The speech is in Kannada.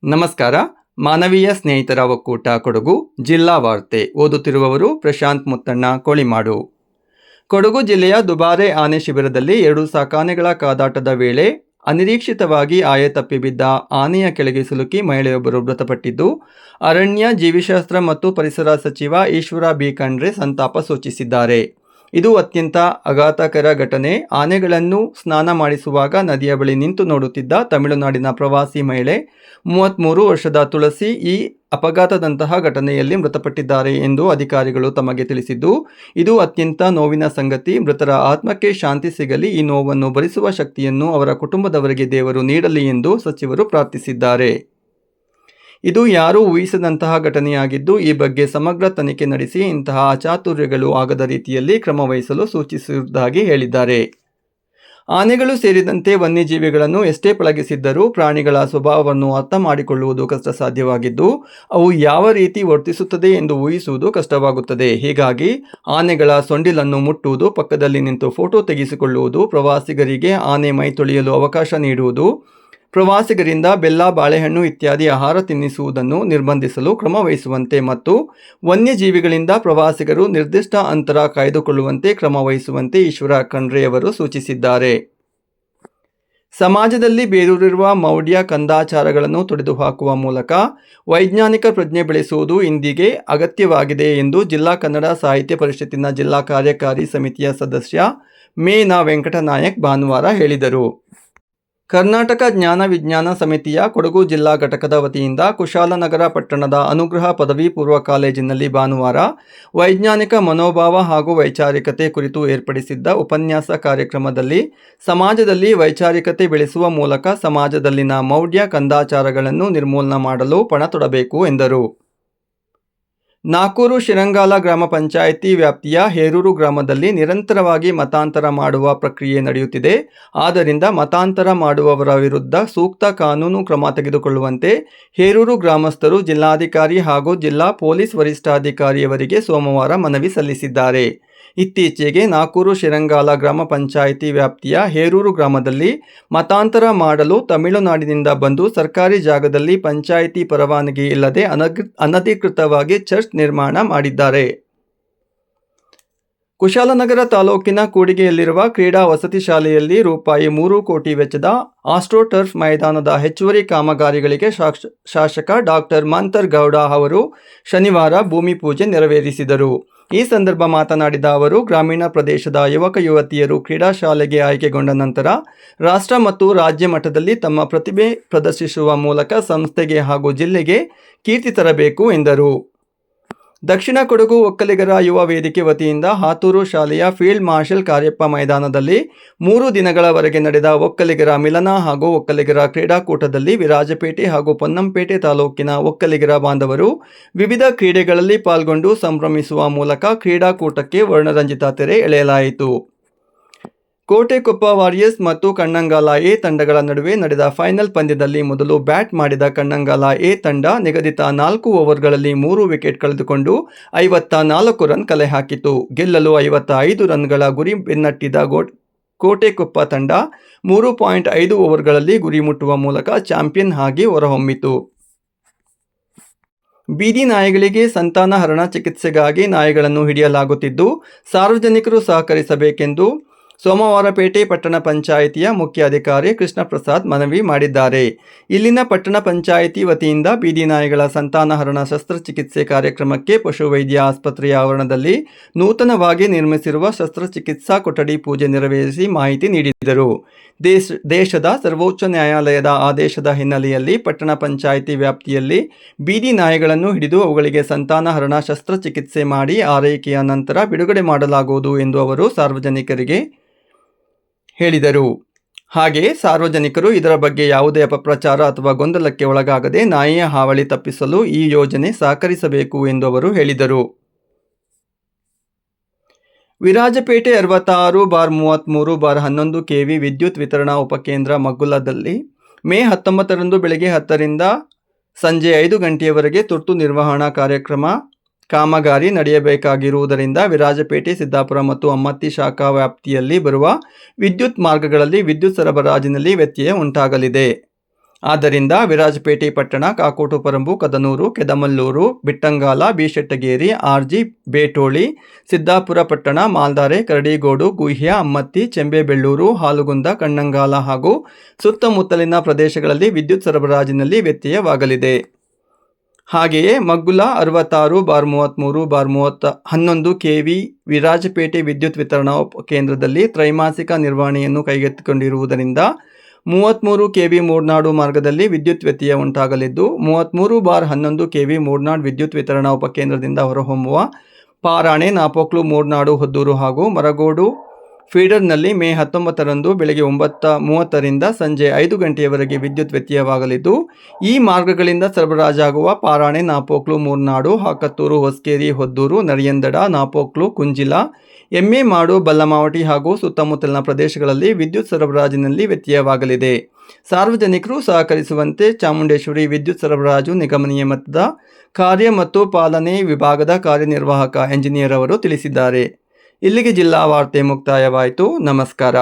ನಮಸ್ಕಾರ. ಮಾನವೀಯ ಸ್ನೇಹಿತರ ಒಕ್ಕೂಟ ಕೊಡಗು ಜಿಲ್ಲಾ ವಾರ್ತೆ ಓದುತ್ತಿರುವವರು ಪ್ರಶಾಂತ್ ಮುತ್ತಣ್ಣ ಕೋಳಿಮಾಡು. ಕೊಡಗು ಜಿಲ್ಲೆಯ ದುಬಾರೆ ಆನೆ ಶಿಬಿರದಲ್ಲಿ 2 ಸಾಕಾನೆಗಳ ಕಾದಾಟದ ವೇಳೆ ಅನಿರೀಕ್ಷಿತವಾಗಿ ಆಯ ತಪ್ಪಿ ಬಿದ್ದ ಆನೆಯ ಕೆಳಗೆ ಸಿಲುಕಿ ಮಹಿಳೆಯೊಬ್ಬರು ಮೃತಪಟ್ಟಿದ್ದು, ಅರಣ್ಯ, ಜೀವಿಶಾಸ್ತ್ರ ಮತ್ತು ಪರಿಸರ ಸಚಿವ ಈಶ್ವರ ಬಿ ಖಂಡ್ರೆ ಸಂತಾಪ ಸೂಚಿಸಿದ್ದಾರೆ. ಇದು ಅತ್ಯಂತ ಆಘಾತಕರ ಘಟನೆ. ಆನೆಗಳನ್ನು ಸ್ನಾನ ಮಾಡಿಸುವಾಗ ನದಿಯ ಬಳಿ ನಿಂತು ನೋಡುತ್ತಿದ್ದ ತಮಿಳುನಾಡಿನ ಪ್ರವಾಸಿ ಮಹಿಳೆ 33 ವರ್ಷದ ತುಳಸಿ ಈ ಅಪಘಾತದಂತಹ ಘಟನೆಯಲ್ಲಿ ಮೃತಪಟ್ಟಿದ್ದಾರೆ ಎಂದು ಅಧಿಕಾರಿಗಳು ತಮಗೆ ತಿಳಿಸಿದ್ದು, ಇದು ಅತ್ಯಂತ ನೋವಿನ ಸಂಗತಿ. ಮೃತರ ಆತ್ಮಕ್ಕೆ ಶಾಂತಿ ಸಿಗಲಿ. ಈ ನೋವನ್ನು ಭರಿಸುವ ಶಕ್ತಿಯನ್ನು ಅವರ ಕುಟುಂಬದವರಿಗೆ ದೇವರು ನೀಡಲಿ ಎಂದು ಸಚಿವರು ಪ್ರಾರ್ಥಿಸಿದ್ದಾರೆ. ಇದು ಯಾರೂ ಊಹಿಸದಂತಹ ಘಟನೆಯಾಗಿದ್ದು, ಈ ಬಗ್ಗೆ ಸಮಗ್ರ ತನಿಖೆ ನಡೆಸಿ ಇಂತಹ ಅಚಾತುರ್ಯಗಳು ಆಗದ ರೀತಿಯಲ್ಲಿ ಕ್ರಮ ವಹಿಸಲು ಸೂಚಿಸಿರುವುದಾಗಿ ಹೇಳಿದ್ದಾರೆ. ಆನೆಗಳು ಸೇರಿದಂತೆ ವನ್ಯಜೀವಿಗಳನ್ನು ಎಷ್ಟೇ ಪಳಗಿಸಿದ್ದರೂ ಪ್ರಾಣಿಗಳ ಸ್ವಭಾವವನ್ನು ಅರ್ಥ ಮಾಡಿಕೊಳ್ಳುವುದು ಕಷ್ಟ ಸಾಧ್ಯವಾಗಿದ್ದು, ಅವು ಯಾವ ರೀತಿ ವರ್ತಿಸುತ್ತದೆ ಎಂದು ಊಹಿಸುವುದು ಕಷ್ಟವಾಗುತ್ತದೆ. ಹೀಗಾಗಿ ಆನೆಗಳ ಸೊಂಡಿಲನ್ನು ಮುಟ್ಟುವುದು, ಪಕ್ಕದಲ್ಲಿ ನಿಂತು ಫೋಟೋ ತೆಗೆಸಿಕೊಳ್ಳುವುದು, ಪ್ರವಾಸಿಗರಿಗೆ ಆನೆ ಮೈ ತೊಳೆಯಲು ಅವಕಾಶ ನೀಡುವುದು, ಪ್ರವಾಸಿಗರಿಂದ ಬೆಲ್ಲ, ಬಾಳೆಹಣ್ಣು ಇತ್ಯಾದಿ ಆಹಾರ ತಿನ್ನಿಸುವುದನ್ನು ನಿರ್ಬಂಧಿಸಲು ಕ್ರಮ ವಹಿಸುವಂತೆ ಮತ್ತು ವನ್ಯಜೀವಿಗಳಿಂದ ಪ್ರವಾಸಿಗರು ನಿರ್ದಿಷ್ಟ ಅಂತರ ಕಾಯ್ದುಕೊಳ್ಳುವಂತೆ ಕ್ರಮ ವಹಿಸುವಂತೆ ಈಶ್ವರ ಖಂಡ್ರೆಯವರು ಸೂಚಿಸಿದ್ದಾರೆ. ಸಮಾಜದಲ್ಲಿ ಬೇರೂರಿರುವ ಮೌಢ್ಯ ಕಂದಾಚಾರಗಳನ್ನು ತೊಡೆದುಹಾಕುವ ಮೂಲಕ ವೈಜ್ಞಾನಿಕ ಪ್ರಜ್ಞೆ ಬೆಳೆಸುವುದು ಇಂದಿಗೆ ಅಗತ್ಯವಾಗಿದೆ ಎಂದು ಜಿಲ್ಲಾ ಕನ್ನಡ ಸಾಹಿತ್ಯ ಪರಿಷತ್ತಿನ ಜಿಲ್ಲಾ ಕಾರ್ಯಕಾರಿ ಸಮಿತಿಯ ಸದಸ್ಯ ಮೇನ ವೆಂಕಟನಾಯಕ್ ಭಾನುವಾರ ಹೇಳಿದರು. ಕರ್ನಾಟಕ ಜ್ಞಾನ ವಿಜ್ಞಾನ ಸಮಿತಿಯ ಕೊಡಗು ಜಿಲ್ಲಾ ಘಟಕದ ವತಿಯಿಂದ ಕುಶಾಲನಗರ ಪಟ್ಟಣದ ಅನುಗ್ರಹ ಪದವಿ ಪೂರ್ವ ಕಾಲೇಜಿನಲ್ಲಿ ಭಾನುವಾರ ವೈಜ್ಞಾನಿಕ ಮನೋಭಾವ ಹಾಗೂ ವೈಚಾರಿಕತೆ ಕುರಿತು ಏರ್ಪಡಿಸಿದ್ದ ಉಪನ್ಯಾಸ ಕಾರ್ಯಕ್ರಮದಲ್ಲಿ ಸಮಾಜದಲ್ಲಿ ವೈಚಾರಿಕತೆ ಬೆಳೆಸುವ ಮೂಲಕ ಸಮಾಜದಲ್ಲಿನ ಮೌಢ್ಯ ಕಂದಾಚಾರಗಳನ್ನು ನಿರ್ಮೂಲನ ಮಾಡಲು ಪಣ ತೊಡಬೇಕು ಎಂದರು. ನಾಕೂರು ಶಿರಂಗಾಲ ಗ್ರಾಮ ಪಂಚಾಯಿತಿ ವ್ಯಾಪ್ತಿಯ ಹೇರೂರು ಗ್ರಾಮದಲ್ಲಿ ನಿರಂತರವಾಗಿ ಮತಾಂತರ ಮಾಡುವ ಪ್ರಕ್ರಿಯೆ ನಡೆಯುತ್ತಿದೆ. ಆದ್ದರಿಂದ ಮತಾಂತರ ಮಾಡುವವರ ವಿರುದ್ಧ ಸೂಕ್ತ ಕಾನೂನು ಕ್ರಮ ತೆಗೆದುಕೊಳ್ಳುವಂತೆ ಹೇರೂರು ಗ್ರಾಮಸ್ಥರು ಜಿಲ್ಲಾಧಿಕಾರಿ ಹಾಗೂ ಜಿಲ್ಲಾ ಪೊಲೀಸ್ ವರಿಷ್ಠಾಧಿಕಾರಿಯವರಿಗೆ ಸೋಮವಾರ ಮನವಿ ಸಲ್ಲಿಸಿದ್ದಾರೆ. ಇತ್ತೀಚೆಗೆ ನಾಕೂರು ಶಿರಂಗಾಲ ಗ್ರಾಮ ಪಂಚಾಯಿತಿ ವ್ಯಾಪ್ತಿಯ ಹೇರೂರು ಗ್ರಾಮದಲ್ಲಿ ಮತಾಂತರ ಮಾಡಲು ತಮಿಳುನಾಡಿನಿಂದ ಬಂದು ಸರ್ಕಾರಿ ಜಾಗದಲ್ಲಿ ಪಂಚಾಯಿತಿ ಪರವಾನಗಿ ಇಲ್ಲದೆ ಅನಧಿಕೃತವಾಗಿ ಚರ್ಚ್ ನಿರ್ಮಾಣ ಮಾಡಿದ್ದಾರೆ. ಕುಶಾಲನಗರ ತಾಲೂಕಿನ ಕೂಡಿಗೆಯಲ್ಲಿರುವ ಕ್ರೀಡಾ ವಸತಿ ಶಾಲೆಯಲ್ಲಿ ರೂಪಾಯಿ 3 ಕೋಟಿ ವೆಚ್ಚದ ಆಸ್ಟ್ರೋಟರ್ಫ್ ಮೈದಾನದ ಹೆಚ್ಚುವರಿ ಕಾಮಗಾರಿಗಳಿಗೆ ಶಾಸಕ ಡಾಕ್ಟರ್ ಮಂಥರ್ ಗೌಡ ಅವರು ಶನಿವಾರ ಭೂಮಿ ಪೂಜೆ ನೆರವೇರಿಸಿದರು. ಈ ಸಂದರ್ಭ ಮಾತನಾಡಿದ ಅವರು, ಗ್ರಾಮೀಣ ಪ್ರದೇಶದ ಯುವಕ ಯುವತಿಯರು ಕ್ರೀಡಾ ಶಾಲೆಗೆ ಆಯ್ಕೆಗೊಂಡ ನಂತರ ರಾಷ್ಟ್ರ ಮತ್ತು ರಾಜ್ಯ ಮಟ್ಟದಲ್ಲಿ ತಮ್ಮ ಪ್ರತಿಭೆ ಪ್ರದರ್ಶಿಸುವ ಮೂಲಕ ಸಂಸ್ಥೆಗೆ ಹಾಗೂ ಜಿಲ್ಲೆಗೆ ಕೀರ್ತಿ ತರಬೇಕು ಎಂದರು. ದಕ್ಷಿಣ ಕೊಡಗು ಒಕ್ಕಲಿಗರ ಯುವ ವೇದಿಕೆ ವತಿಯಿಂದ ಹಾತೂರು ಶಾಲೆಯ ಫೀಲ್ಡ್ ಮಾರ್ಷಲ್ ಕಾರ್ಯಪ್ಪ ಮೈದಾನದಲ್ಲಿ 3 ದಿನಗಳವರೆಗೆ ನಡೆದ ಒಕ್ಕಲಿಗರ ಮಿಲನ ಹಾಗೂ ಒಕ್ಕಲಿಗರ ಕ್ರೀಡಾಕೂಟದಲ್ಲಿ ವಿರಾಜಪೇಟೆ ಹಾಗೂ ಪೊನ್ನಂಪೇಟೆ ತಾಲೂಕಿನ ಒಕ್ಕಲಿಗರ ಬಾಂಧವರು ವಿವಿಧ ಕ್ರೀಡೆಗಳಲ್ಲಿ ಪಾಲ್ಗೊಂಡು ಸಂಭ್ರಮಿಸುವ ಮೂಲಕ ಕ್ರೀಡಾಕೂಟಕ್ಕೆ ವರ್ಣರಂಜಿತ ತೆರೆ ಎಳೆಯಲಾಯಿತು. ಕೋಟೆಕೊಪ್ಪ ವಾರಿಯರ್ಸ್ ಮತ್ತು ಕಣ್ಣಂಗಾಲ ಎ ತಂಡಗಳ ನಡುವೆ ನಡೆದ ಫೈನಲ್ ಪಂದ್ಯದಲ್ಲಿ ಮೊದಲು ಬ್ಯಾಟ್ ಮಾಡಿದ ಕಣ್ಣಂಗಾಲ ಎ ತಂಡ ನಿಗದಿತ 4 ಓವರ್ಗಳಲ್ಲಿ 3 ವಿಕೆಟ್ ಕಳೆದುಕೊಂಡು 54 ರನ್ ಕಲೆ ಹಾಕಿತು. ಗೆಲ್ಲಲು 55 ರನ್ಗಳ ಗುರಿ ಬೆನ್ನಟ್ಟಿದ ಕೋಟೆಕೊಪ್ಪ ತಂಡ 3.5 ಓವರ್ಗಳಲ್ಲಿ ಗುರಿ ಮುಟ್ಟುವ ಮೂಲಕ ಚಾಂಪಿಯನ್ ಆಗಿ ಹೊರಹೊಮ್ಮಿತು. ಬೀದಿ ನಾಯಿಗಳಿಗೆ ಸಂತಾನಹರಣ ಚಿಕಿತ್ಸೆಗಾಗಿ ನಾಯಿಗಳನ್ನು ಹಿಡಿಯಲಾಗುತ್ತಿದ್ದು, ಸಾರ್ವಜನಿಕರು ಸಹಕರಿಸಬೇಕೆಂದು ಸೋಮವಾರಪೇಟೆ ಪಟ್ಟಣ ಪಂಚಾಯಿತಿಯ ಮುಖ್ಯಾಧಿಕಾರಿ ಕೃಷ್ಣ ಪ್ರಸಾದ್ ಮನವಿ ಮಾಡಿದ್ದಾರೆ. ಇಲ್ಲಿನ ಪಟ್ಟಣ ಪಂಚಾಯಿತಿ ವತಿಯಿಂದ ಬೀದಿ ನಾಯಿಗಳ ಸಂತಾನಹರಣ ಶಸ್ತ್ರಚಿಕಿತ್ಸೆ ಕಾರ್ಯಕ್ರಮಕ್ಕೆ ಪಶುವೈದ್ಯ ಆಸ್ಪತ್ರೆಯ ಆವರಣದಲ್ಲಿ ನೂತನವಾಗಿ ನಿರ್ಮಿಸಿರುವ ಶಸ್ತ್ರಚಿಕಿತ್ಸಾ ಕೊಠಡಿ ಪೂಜೆ ನೆರವೇರಿಸಿ ಮಾಹಿತಿ ನೀಡಿದರು. ದೇಶದ ಸರ್ವೋಚ್ಚ ನ್ಯಾಯಾಲಯದ ಆದೇಶದ ಹಿನ್ನೆಲೆಯಲ್ಲಿ ಪಟ್ಟಣ ಪಂಚಾಯಿತಿ ವ್ಯಾಪ್ತಿಯಲ್ಲಿ ಬೀದಿ ನಾಯಿಗಳನ್ನು ಹಿಡಿದು ಅವುಗಳಿಗೆ ಸಂತಾನಹರಣ ಶಸ್ತ್ರಚಿಕಿತ್ಸೆ ಮಾಡಿ ಆರೈಕೆಯ ನಂತರ ಬಿಡುಗಡೆ ಮಾಡಲಾಗುವುದು ಎಂದು ಅವರು ಸಾರ್ವಜನಿಕರಿಗೆ ಹೇಳಿದರು. ಹಾಗೆ ಸಾರ್ವಜನಿಕರು ಇದರ ಬಗ್ಗೆ ಯಾವುದೇ ಅಪಪ್ರಚಾರ ಅಥವಾ ಗೊಂದಲಕ್ಕೆ ಒಳಗಾಗದೆ ನಾಯಿಯ ಹಾವಳಿ ತಪ್ಪಿಸಲು ಈ ಯೋಜನೆ ಸಹಕರಿಸಬೇಕು ಎಂದು ಅವರು ಹೇಳಿದರು. ವಿರಾಜಪೇಟೆ 66/33/11 ಕೆವಿ ವಿದ್ಯುತ್ ವಿತರಣಾ ಉಪಕೇಂದ್ರ ಮಗ್ಗುಲದಲ್ಲಿ ಮೇ 19ರಂದು ಬೆಳಗ್ಗೆ 10ರಿಂದ ಸಂಜೆ 5 ಗಂಟೆಯವರೆಗೆ ತುರ್ತು ನಿರ್ವಹಣಾ ಕಾಮಗಾರಿ ನಡೆಯಬೇಕಾಗಿರುವುದರಿಂದ ವಿರಾಜಪೇಟೆ, ಸಿದ್ದಾಪುರ ಮತ್ತು ಅಮ್ಮತ್ತಿ ಶಾಖಾ ವ್ಯಾಪ್ತಿಯಲ್ಲಿ ಬರುವ ವಿದ್ಯುತ್ ಮಾರ್ಗಗಳಲ್ಲಿ ವಿದ್ಯುತ್ ಸರಬರಾಜಿನಲ್ಲಿ ವ್ಯತ್ಯಯ ಉಂಟಾಗಲಿದೆ. ಆದ್ದರಿಂದ ವಿರಾಜಪೇಟೆ ಪಟ್ಟಣ, ಕಾಕೋಟು ಪರಂಬು, ಕದನೂರು, ಕೆದಮಲ್ಲೂರು, ಬಿಟ್ಟಂಗಾಲ, ಬಿಶೆಟ್ಟಗೇರಿ, ಆರ್ಜಿ, ಬೇಟೋಳಿ, ಸಿದ್ದಾಪುರ ಪಟ್ಟಣ, ಮಾಲ್ದಾರೆ, ಕರಡಿಗೋಡು, ಗುಹ್ಯ, ಅಮ್ಮತ್ತಿ, ಚೆಂಬೆಬೆಳ್ಳೂರು, ಹಾಲುಗುಂದ, ಕಣ್ಣಂಗಾಲ ಹಾಗೂ ಸುತ್ತಮುತ್ತಲಿನ ಪ್ರದೇಶಗಳಲ್ಲಿ ವಿದ್ಯುತ್ ಸರಬರಾಜಿನಲ್ಲಿ ವ್ಯತ್ಯಯವಾಗಲಿದೆ. ಹಾಗೆಯೇ ಮಗ್ಗುಲ 66/33/11 ಕೆವಿ ವಿರಾಜಪೇಟೆ ವಿದ್ಯುತ್ ವಿತರಣಾ ಕೇಂದ್ರದಲ್ಲಿ ತ್ರೈಮಾಸಿಕ ನಿರ್ವಹಣೆಯನ್ನು ಕೈಗೆತ್ತಿಕೊಂಡಿರುವುದರಿಂದ 33 ಕೆವಿ ಮೂರ್ನಾಡು ಮಾರ್ಗದಲ್ಲಿ ವಿದ್ಯುತ್ ವ್ಯತ್ಯಯ ಉಂಟಾಗಲಿದ್ದು, 33/11 ಕೆವಿ ಮೂರ್ನಾಡು ವಿದ್ಯುತ್ ವಿತರಣಾ ಉಪಕೇಂದ್ರದಿಂದ ಹೊರಹೊಮ್ಮುವ ಪಾರಾಣೆ, ನಾಪೋಕ್ಲು, ಮೂರ್ನಾಡು, ಹೊದ್ದೂರು ಹಾಗೂ ಮರಗೋಡು ಫೀಡರ್ನಲ್ಲಿ ಮೇ 19ರಂದು ಬೆಳಗ್ಗೆ 9:30ರಿಂದ ಸಂಜೆ 5 ಗಂಟೆಯವರೆಗೆ ವಿದ್ಯುತ್ ವ್ಯತ್ಯಯವಾಗಲಿದ್ದು, ಈ ಮಾರ್ಗಗಳಿಂದ ಸರಬರಾಜಾಗುವ ಪಾರಾಣೆ, ನಾಪೋಕ್ಲು, ಮೂರ್ನಾಡು, ಹಾಕತ್ತೂರು, ಹೊಸಕೇರಿ, ಹೊದ್ದೂರು, ನರಿಯಂದಡ, ನಾಪೋಕ್ಲು, ಕುಂಜಿಲ, ಎಮ್ಮೆಮಾಡು, ಬಲ್ಲಮಾವಟಿ ಹಾಗೂ ಸುತ್ತಮುತ್ತಲಿನ ಪ್ರದೇಶಗಳಲ್ಲಿ ವಿದ್ಯುತ್ ಸರಬರಾಜಿನಲ್ಲಿ ವ್ಯತ್ಯಯವಾಗಲಿದೆ. ಸಾರ್ವಜನಿಕರು ಸಹಕರಿಸುವಂತೆ ಚಾಮುಂಡೇಶ್ವರಿ ವಿದ್ಯುತ್ ಸರಬರಾಜು ನಿಗಮ ನಿಯಮಿತದ ಕಾರ್ಯ ಮತ್ತು ಪಾಲನೆ ವಿಭಾಗದ ಕಾರ್ಯನಿರ್ವಾಹಕ ಎಂಜಿನಿಯರ್ ಅವರು ತಿಳಿಸಿದ್ದಾರೆ. ಇಲ್ಲಿಗೆ ಜಿಲ್ಲಾ ವಾರ್ತೆ ಮುಕ್ತಾಯವಾಯಿತು. ನಮಸ್ಕಾರ.